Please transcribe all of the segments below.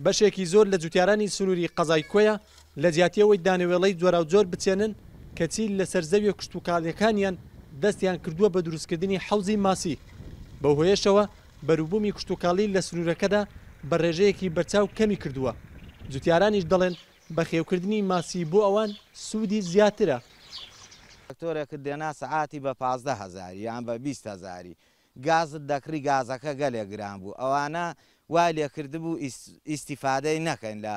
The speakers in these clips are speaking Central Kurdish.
بەشێکی زۆر لە جوتیارانی سنووری قەزای کۆیە لە جیاتیەوەی دانەوێڵەی جۆرا و جۆر بچێنن کەچی لەسەر زەویە کشتوکاڵیەکانیان دەستیان کردووە بە دروستکردنی حەوزی ماسی بەو هۆیەشەوە بەروبوومی کشتوکاڵی لە سنوورەکەدا بە ڕێژەیەکی بەرچاو کەمی کردووە. جوتیارانیش دەڵێن بە خێوکردنی ماسی بۆ ئەوان سوودی زیاترە. تۆرێکت دێنا سەعاتی بە 15,000 یان بە 20,000 گازت دەکری گازەکە گەلێ گران بوو ئەوانە وای لێکردبوو ئیسیفادەی نەکەین لە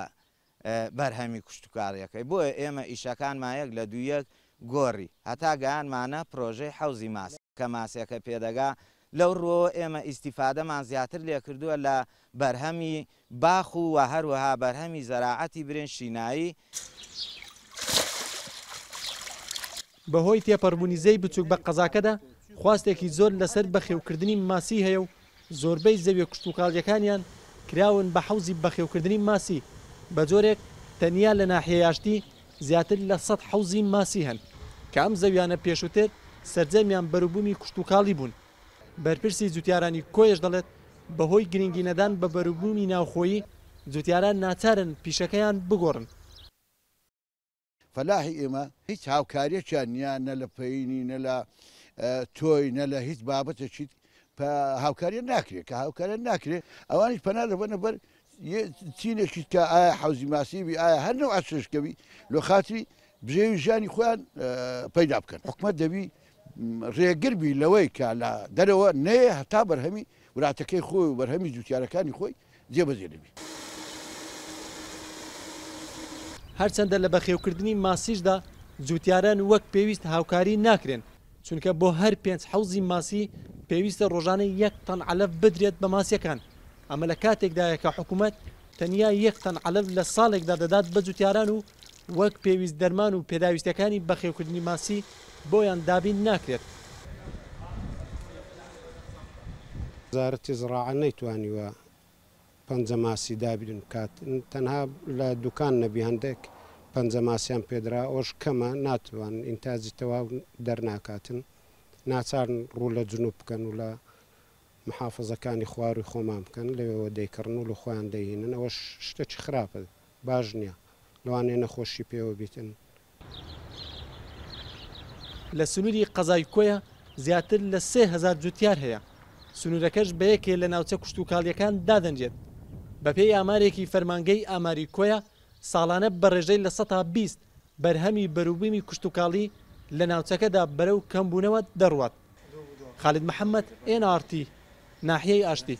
بەرهەمی کشتتوکاڕیەکەی بۆیە ئێمە ئیشەکان مایەک لە دوویەک گۆڕی هەتا گەیانمانە پرۆژەی حەوزی ماسی کە ماسیەکە پێدەگا لەو ڕۆ ئێمە ئیسیفادەمان زیاتر لێ کردووە لە بەرهەمی باخ و هەروەها بەرهەمی زەراعەتی برێن شینایی. بەهۆی تێپەڕبوونی زەی بچووک بە قەزاکەدا خواستێکی زۆر لەسەر بەخێوکردنی ماسی هەیە و زۆربەی زەویە کشتتوکاڵیەکانیان کراون بە حەوزی بەخێوکردنی ماسی بە جۆرێک تەنیا لە ناحیە یاشتی زیاتر لە 100 حەوزی ماسی هەن کە ئەم زەویانە پێشووتر سەرجەمیان بەروبوومی کشتتوکاڵی بوون. بەرپرسی جوتیارانی کۆیش دەڵێت بەهۆی گرنگی نەدان بە بەروبوومی ناوخۆیی جوتیاران ناچارن پیشەکەیان بگۆڕن. فەلاحی ئێمە هیچ هاوکاریەکیان نییە نە لە پەینی نە لە تۆی نە لە هیچ بابەتێکی هاوکاریە ناکرێت کە هاوکاریە ناکرێت ئەوانیش پەنا دەبەنە بەر چینێکی کە ئایا حەوزی ماسیبی ئایا هەر نەو ئاشکەوی لە خاتری بژێوی ژیانی خۆیان پەیدا بکەن. حکومەت دەبی ڕێگربی لەوەی کە لە دەرەوە نەیە هەتا بەرهەمی وڵاتەکەی خۆی و بەرهەمی جوتیارەکانی خۆی جێبەجێ دەبی. هەرچەندە لە بەخێوکردنی ماسیشدا جوتیاران وەک پێویست هاوکاری ناکرێن چونکە بۆ هەر 5 حەوزی ماسی پێویستە ڕۆژانە 1 تەن عەلەف بدرێت بە ماسیەکان. ئەمە لە کاتێکدایە کە حکوومەت تەنیا 1 تەن عەلەف لە ساڵێکدا دەدات بە جوتیاران و وەک پێویست دەرمان و پێداویستەکانی بەخێوکردنی ماسی بۆیان دابین ناکرێت. وزارەتی زراعە نەیتوانیوە پەنجە ماسی دابین بکات تەنها لە دوکان نەبی هەندێک پەنجە ماسییان پێدرا ئەوش کەمە ناتوان ئینتاجی تەواو دەرناکاتن ناچارن ڕوو لە جنوب بکەن و لە محافزەکانی خواروی خۆمان بکەن لەوێەوە دەیکردن و لە خۆیان دەهێنن ئەوەش شتێکی خراپە باش نییە لەوانێ نەخۆشی پێوە بیتن. لە سنووری قەزای کۆیە زیاتر لە 3000 جوتیار هەیە. سنوورەکەش بەیەکێ لە ناوچە کشتتوکاڵیەکان دادەنجێت. بەپێی ئامارێکی فەرمانگەی ئاماری کۆیە ساڵانە بە ڕێژەی لە 120 بەرهەمی بەروبوومی کشتتوکاڵی لە ناوچەکەدا بەرەو کەمبوونەوە دەڕوات. خالید محەممەد NRT ناحیەی ئاشتی.